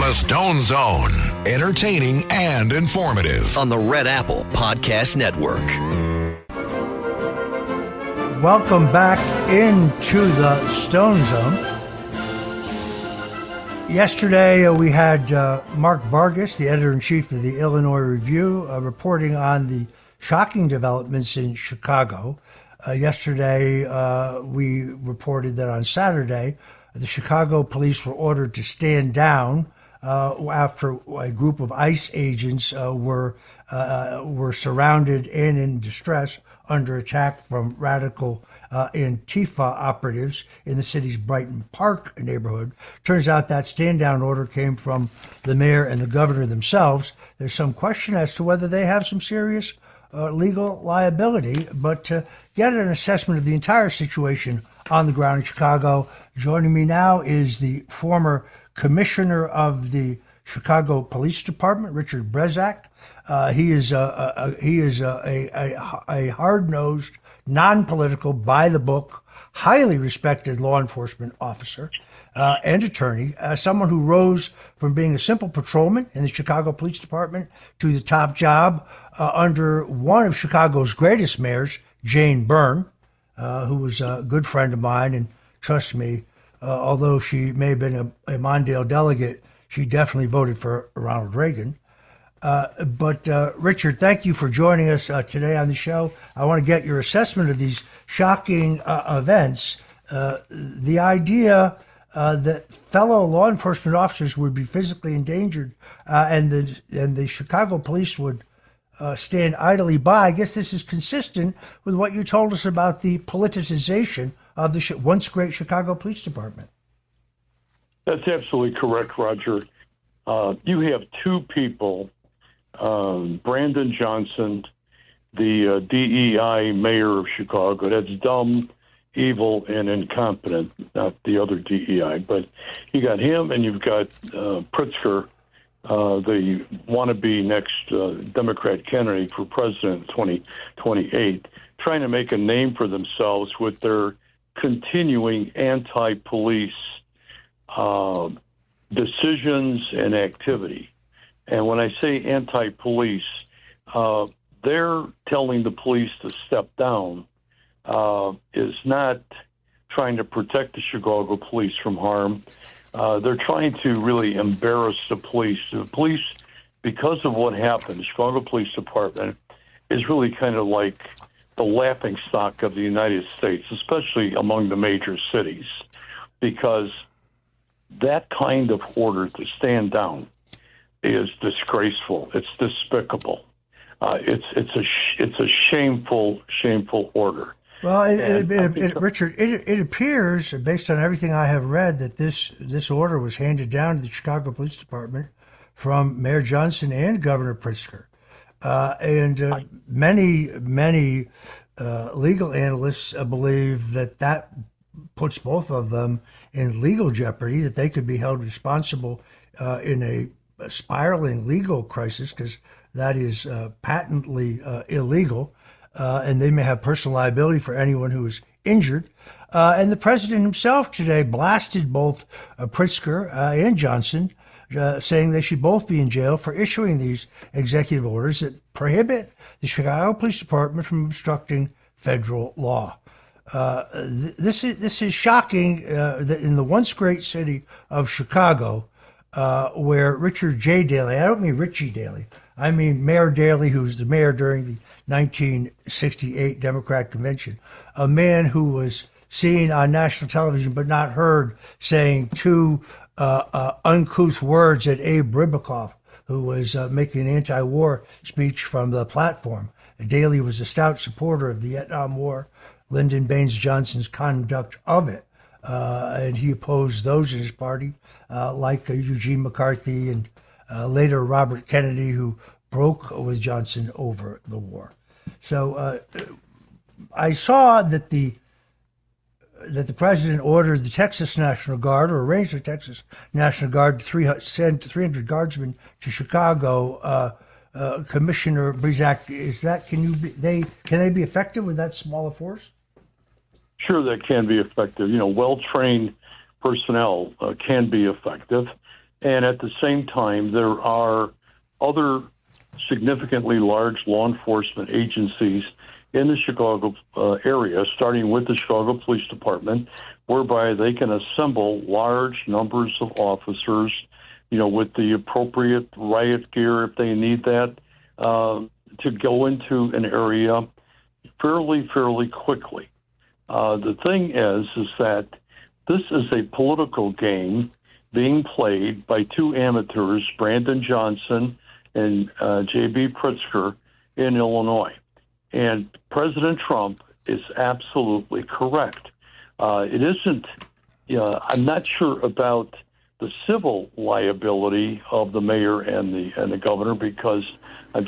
The Stone Zone, entertaining and informative. On the Red Apple Podcast Network. Welcome back into the Stone Zone. Yesterday we had Mark Vargas, the editor-in-chief of the Illinois Review, reporting on the shocking developments in Chicago. Yesterday we reported that on Saturday, the Chicago police were ordered to stand down after a group of ICE agents were surrounded and in distress under attack from radical Antifa operatives in the city's Brighton Park neighborhood. Turns out that stand-down order came from the mayor and the governor themselves. There's some question as to whether they have some serious legal liability, but to get an assessment of the entire situation on the ground in Chicago, joining me now is the former commissioner of the Chicago Police Department, Richard Brzeczek. He is a hard-nosed, non-political, by-the-book, highly respected law enforcement officer and attorney, someone who rose from being a simple patrolman in the Chicago Police Department to the top job under one of Chicago's greatest mayors, Jane Byrne, who was a good friend of mine. And trust me, although she may have been a Mondale delegate, she definitely voted for Ronald Reagan. But Richard, thank you for joining us today on the show. I want to get your assessment of these shocking events. The idea that fellow law enforcement officers would be physically endangered and the Chicago police would stand idly by. I guess this is consistent with what you told us about the politicization of the once great Chicago Police Department. That's absolutely correct, Roger. You have two people, Brandon Johnson, the DEI mayor of Chicago. That's dumb, evil, and incompetent, not the other DEI. But you got him, and you've got Pritzker, the wannabe next Democrat candidate for president in 2028, trying to make a name for themselves with their continuing anti-police decisions and activity. And when I say anti-police, they're telling the police to step down is not trying to protect the Chicago police from harm. They're trying to really embarrass the police. The police, because of what happened, the Chicago Police Department is really kind of like the laughingstock of the United States, especially among the major cities, because that kind of order to stand down is disgraceful. It's despicable. It's a shameful order. Well, Richard, it appears, based on everything I have read, that this order was handed down to the Chicago Police Department from Mayor Johnson and Governor Pritzker. Many legal analysts believe that puts both of them in legal jeopardy, that they could be held responsible in a spiraling legal crisis, because that is patently illegal. And they may have personal liability for anyone who is injured. And the president himself today blasted both Pritzker and Johnson, saying they should both be in jail for issuing these executive orders that prohibit the Chicago Police Department from obstructing federal law. This is shocking that in the once great city of Chicago, where Richard J. Daley, I don't mean Richie Daley, I mean Mayor Daley, who was the mayor during the 1968 Democrat Convention, a man who was seen on national television but not heard, saying two uncouth words at Abe Ribicoff, who was making an anti-war speech from the platform. Daley was a stout supporter of the Vietnam War, Lyndon Baines Johnson's conduct of it, and he opposed those in his party, like Eugene McCarthy and later Robert Kennedy, who broke with Johnson over the war. So I saw that the president ordered the Texas National Guard, or arranged the Texas National Guard to send 300 guardsmen to Chicago. Commissioner Brzeczek, can they be effective with that small a force? Sure, that can be effective. Well-trained personnel can be effective. And at the same time, there are other significantly large law enforcement agencies in the Chicago area, starting with the Chicago Police Department, whereby they can assemble large numbers of officers, with the appropriate riot gear if they need that, to go into an area fairly quickly. The thing is that this is a political game being played by two amateurs, Brandon Johnson and J.B. Pritzker in Illinois. And President Trump is absolutely correct. It isn't, I'm not sure about the civil liability of the mayor and the governor, because I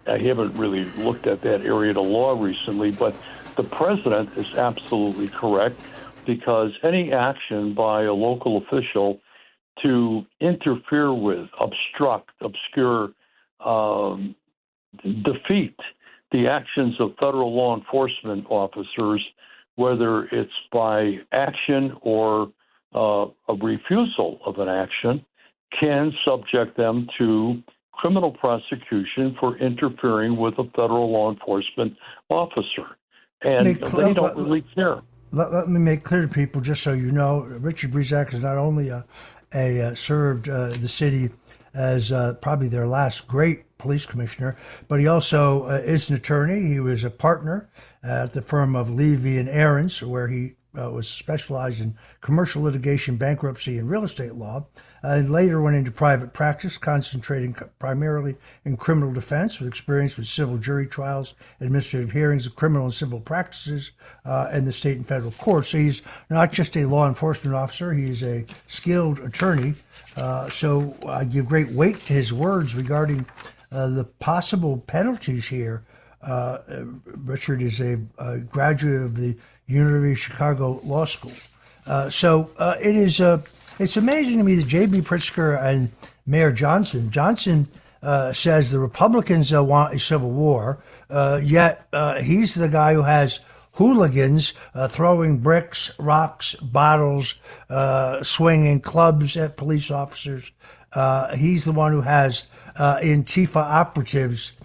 haven't really looked at that area of the law recently, but the president is absolutely correct, because any action by a local official to interfere with, obstruct, obscure, defeat the actions of federal law enforcement officers, whether it's by action or a refusal of an action, can subject them to criminal prosecution for interfering with a federal law enforcement officer. And they don't really care. Let me make clear to people, just so you know, Richard Brzeczek is not only served the city as probably their last great police commissioner, but he also is an attorney. He was a partner at the firm of Levy and Aarons, where he was specialized in commercial litigation, bankruptcy, and real estate law, and later went into private practice, concentrating primarily in criminal defense, with experience with civil jury trials, administrative hearings of criminal and civil practices, and the state and federal courts. So he's not just a law enforcement officer, he is a skilled attorney. So I give great weight to his words regarding the possible penalties here. Richard is a graduate of the University of Chicago Law School. It's amazing to me that J.B. Pritzker and Mayor Johnson says the Republicans want a civil war, yet he's the guy who has hooligans throwing bricks, rocks, bottles, swinging clubs at police officers. He's the one who has Antifa operatives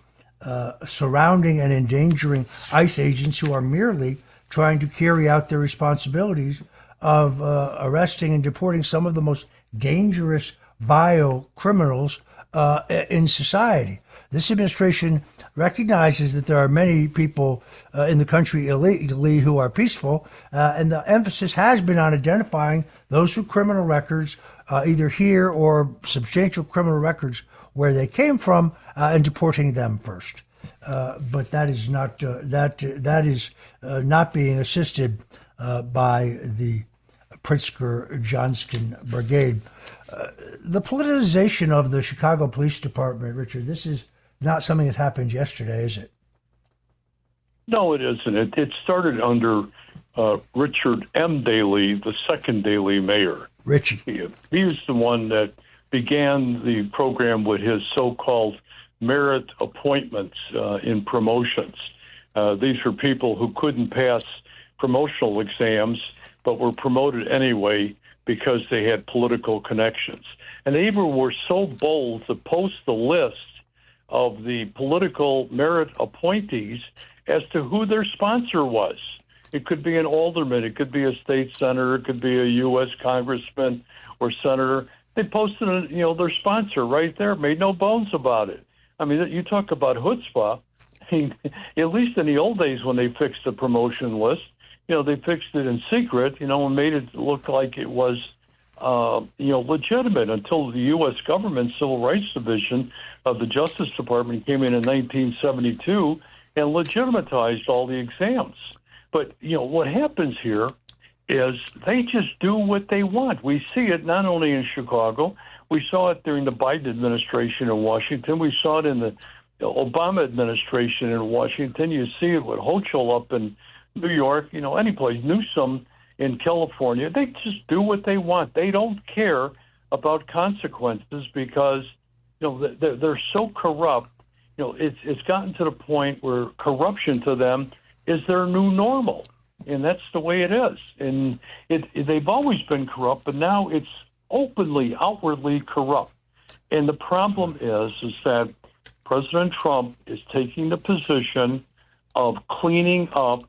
surrounding and endangering ICE agents who are merely trying to carry out their responsibilities of arresting and deporting some of the most dangerous biocriminals in society. This administration recognizes that there are many people in the country illegally who are peaceful, and the emphasis has been on identifying those with criminal records, either here or substantial criminal records where they came from, and deporting them first. But that is not not being assisted by the Pritzker-Johnson brigade. The politicization of the Chicago Police Department, Richard, this is not something that happened yesterday, is it? No, it isn't. It started under Richard M. Daley, the second Daley mayor. Richie. He was the one that began the program with his so-called merit appointments in promotions. These were people who couldn't pass promotional exams but were promoted anyway because they had political connections. And they even were so bold to post the list of the political merit appointees as to who their sponsor was. It could be an alderman, it could be a state senator, it could be a U.S. congressman or senator. They posted, their sponsor right there, made no bones about it. I mean, you talk about chutzpah. I mean, at least in the old days when they fixed the promotion list, they fixed it in secret, and made it look like it was, legitimate until the U.S. government Civil Rights Division of the Justice Department came in 1972 and legitimatized all the exams. But, what happens here is they just do what they want. We see it not only in Chicago. We saw it during the Biden administration in Washington. We saw it in the Obama administration in Washington. You see it with Hochul up in New York, any place, Newsom in California. They just do what they want. They don't care about consequences because, they're so corrupt. It's gotten to the point where corruption to them is their new normal. And that's the way it is. And they've always been corrupt, but now it's openly, outwardly corrupt. And the problem is that President Trump is taking the position of cleaning up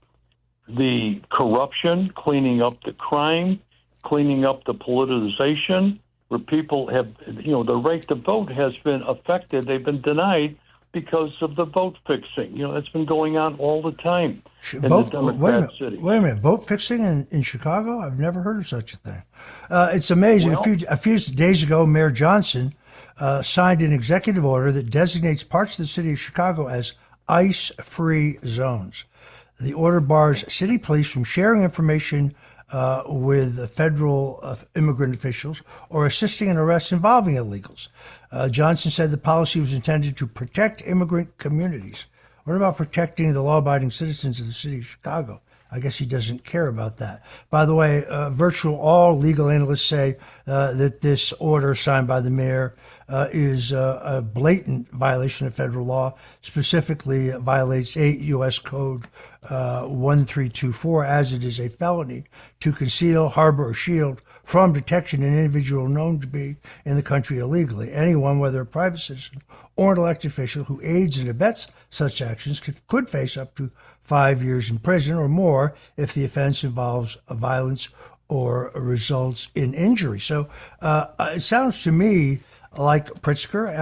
the corruption, cleaning up the crime, cleaning up the politicization, where people have, the right to vote has been affected. They've been denied because of the vote fixing. That's been going on all the time in the Democrat city. Wait a minute, vote fixing in Chicago? I've never heard of such a thing. It's amazing. Well, a few days ago, Mayor Johnson signed an executive order that designates parts of the city of Chicago as ICE-free zones. The order bars city police from sharing information with federal immigrant officials or assisting in arrests involving illegals. Johnson said the policy was intended to protect immigrant communities. What about protecting the law-abiding citizens of the city of Chicago? I guess he doesn't care about that. By the way, virtually all legal analysts say that this order signed by the mayor is a blatant violation of federal law. Specifically, it violates 8 U.S. Code 1324, as it is a felony to conceal, harbor, or shield from detection an individual known to be in the country illegally. Anyone, whether a private citizen or an elected official who aids and abets such actions could face up to 5 years in prison or more if the offense involves violence or results in injury. So it sounds to me like Pritzker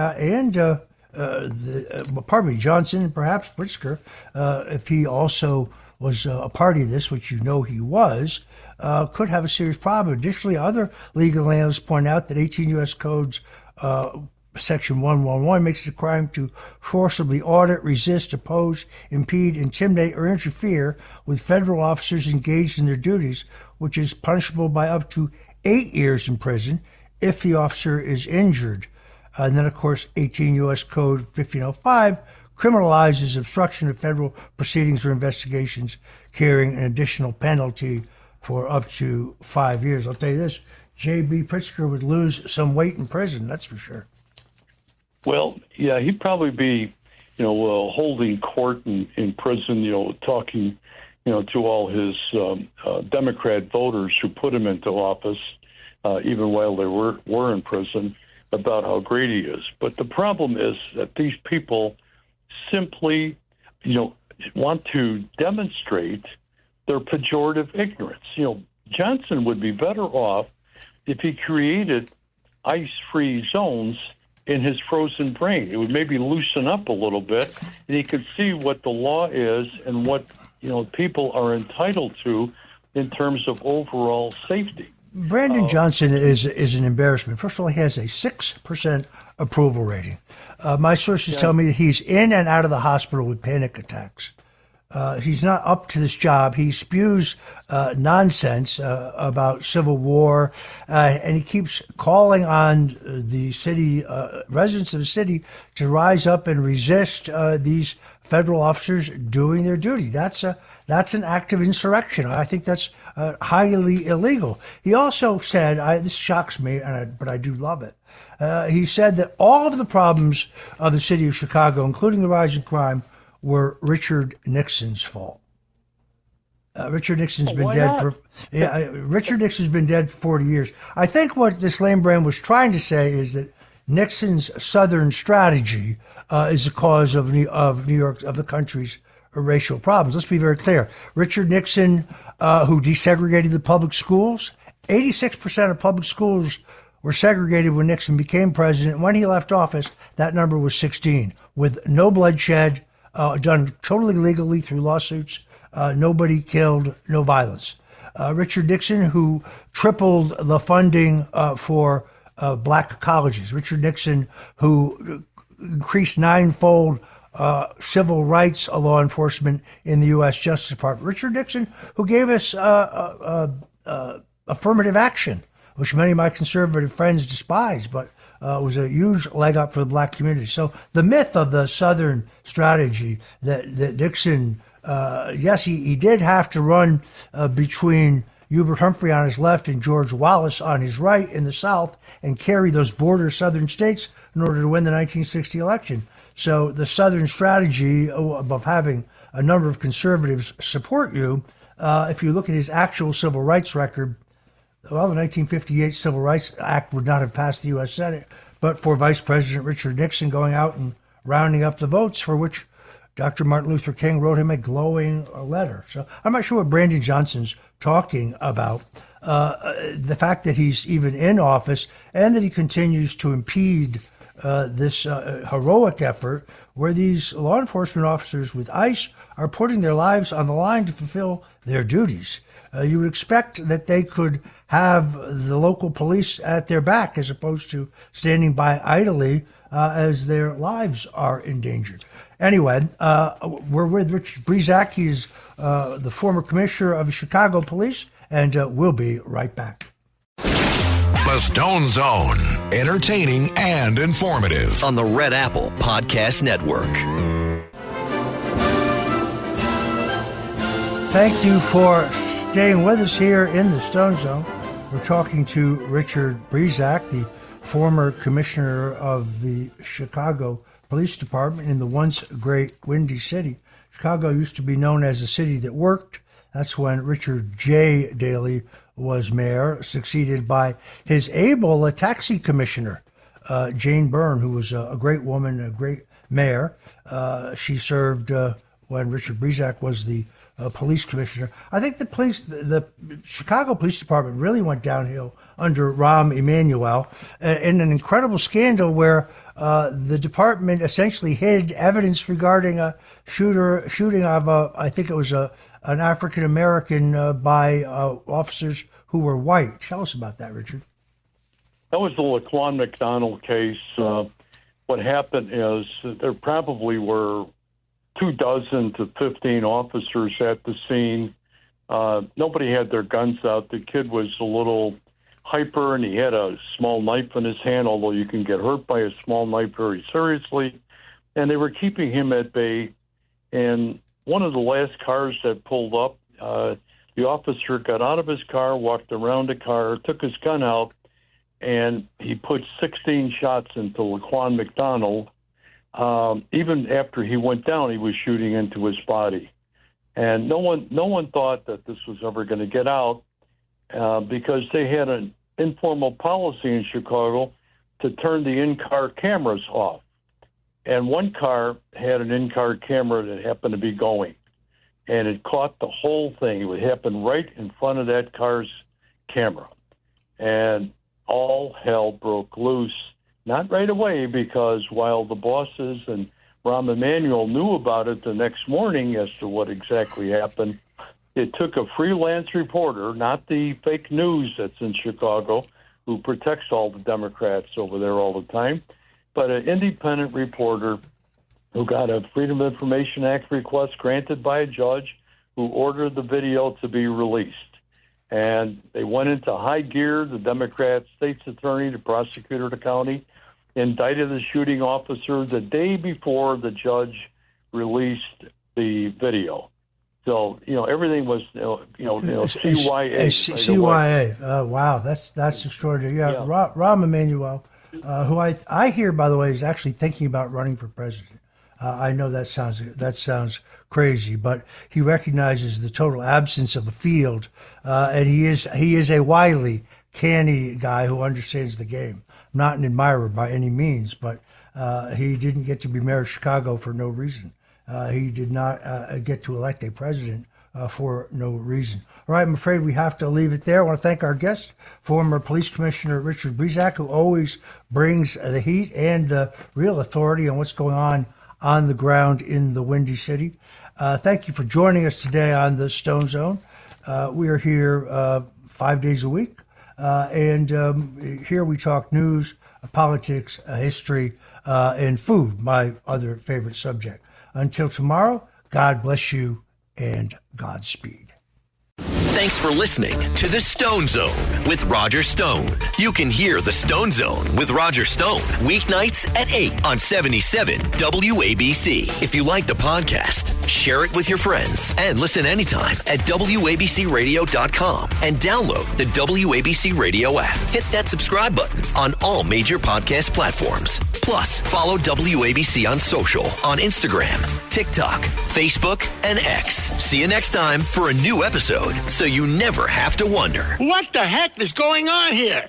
Johnson, and perhaps Pritzker, if he also was a party to this, which he was, could have a serious problem. Additionally, other legal analysts point out that 18 U.S. Codes Section 111 makes it a crime to forcibly audit, resist, oppose, impede, intimidate, or interfere with federal officers engaged in their duties, which is punishable by up to 8 years in prison if the officer is injured. And then, of course, 18 U.S. Code 1505 criminalizes obstruction of federal proceedings or investigations, carrying an additional penalty for up to 5 years. I'll tell you this, J.B. Pritzker would lose some weight in prison, that's for sure. Well, yeah, he'd probably be, holding court in prison, talking, to all his Democrat voters who put him into office, even while they were in prison, about how great he is. But the problem is that these people simply, want to demonstrate their pejorative ignorance. Johnson would be better off if he created ice-free zones in his frozen brain. It would maybe loosen up a little bit, and he could see what the law is and what people are entitled to in terms of overall safety. Brandon Johnson is an embarrassment. First of all, he has a 6% approval rating. My sources tell me that he's in and out of the hospital with panic attacks. He's not up to this job. He spews nonsense about civil war, and he keeps calling on the city residents of the city to rise up and resist these federal officers doing their duty. That's an act of insurrection. I think that's highly illegal. He also said, this shocks me, but I do love it. He said that all of the problems of the city of Chicago, including the rise in crime, were Richard Nixon's fault. Richard Nixon's been dead Richard Nixon's been dead for 40 years. I think what this lame brand was trying to say is that Nixon's Southern strategy is the cause of New York, of the country's racial problems. Let's be very clear. Richard Nixon, who desegregated the public schools, 86% of public schools were segregated when Nixon became president. When he left office, that number was 16, with no bloodshed, done totally legally through lawsuits, nobody killed, no violence. Richard Nixon, who tripled the funding for black colleges. Richard Nixon, who increased ninefold civil rights law enforcement in the U.S. Justice Department. Richard Nixon, who gave us affirmative action, which many of my conservative friends despise, but was a huge leg up for the black community. So the myth of the Southern strategy that Nixon, yes, he did have to run between Hubert Humphrey on his left and George Wallace on his right in the South and carry those border Southern states in order to win the 1960 election. So the Southern strategy of having a number of conservatives support you, if you look at his actual civil rights record, Well, the 1958 Civil Rights Act would not have passed the U.S. Senate, but for Vice President Richard Nixon going out and rounding up the votes, for which Dr. Martin Luther King wrote him a glowing letter. So I'm not sure what Brandon Johnson's talking about. The fact that he's even in office and that he continues to impede this heroic effort where these law enforcement officers with ICE are putting their lives on the line to fulfill their duties. You would expect that they could have the local police at their back as opposed to standing by idly as their lives are endangered. Anyway, we're with Richard Brzeczek. He's the former commissioner of the Chicago Police, and we'll be right back. The Stone Zone, entertaining and informative. On the Red Apple Podcast Network. Thank you for staying with us here in the Stone Zone. We're talking to Richard Brzeczek, the former commissioner of the Chicago Police Department in the once great Windy City. Chicago used to be known as a city that worked. That's when Richard J. Daley was mayor, succeeded by his able taxi commissioner, Jane Byrne, who was a great woman, a great mayor. She served when Richard Brzeczek was the police commissioner. I think the Chicago Police Department really went downhill under Rahm Emanuel in an incredible scandal where the department essentially hid evidence regarding a shooting of I think it was an African American by officers who were white. Tell us about that, Richard. That was the Laquan McDonald case. What happened is there probably were 24 to 15 officers at the scene. Nobody had their guns out. The kid was a little hyper, and he had a small knife in his hand, although you can get hurt by a small knife very seriously. And they were keeping him at bay. And one of the last cars that pulled up, the officer got out of his car, walked around the car, took his gun out, and he put 16 shots into Laquan McDonald. Even after he went down, he was shooting into his body. And no one thought that this was ever going to get out because they had an informal policy in Chicago to turn the in-car cameras off. And one car had an in-car camera that happened to be going. And it caught the whole thing. It would happen right in front of that car's camera. And all hell broke loose. Not right away, because while the bosses and Rahm Emanuel knew about it the next morning as to what exactly happened, it took a freelance reporter, not the fake news that's in Chicago, who protects all the Democrats over there all the time, but an independent reporter who got a Freedom of Information Act request granted by a judge who ordered the video to be released. And they went into high gear. The Democrat state's attorney, the prosecutor of the county, indicted the shooting officer the day before the judge released the video. So, everything was, CYA. CYA. Wow, that's extraordinary. Yeah. Rahm Emanuel, who I hear, by the way, is actually thinking about running for president. I know that sounds crazy, but he recognizes the total absence of a field, and he is a wily, canny guy who understands the game. Not an admirer by any means, but he didn't get to be mayor of Chicago for no reason. He did not get to elect a president for no reason. All right, I'm afraid we have to leave it there. I want to thank our guest, former Police Commissioner Richard Brzeczek, who always brings the heat and the real authority on what's going on the ground in the Windy City. Thank you for joining us today on the Stone Zone. We are here 5 days a week. And here we talk news, politics, history, and food, my other favorite subject. Until tomorrow, God bless you and Godspeed. Thanks for listening to The Stone Zone with Roger Stone. You can hear The Stone Zone with Roger Stone weeknights at 8 on 77 WABC. If you like the podcast, share it with your friends and listen anytime at WABCRadio.com and download the WABC Radio app. Hit that subscribe button on all major podcast platforms. Plus, follow WABC on social on Instagram, TikTok, Facebook, and X. See you next time for a new episode. so you never have to wonder. What the heck is going on here?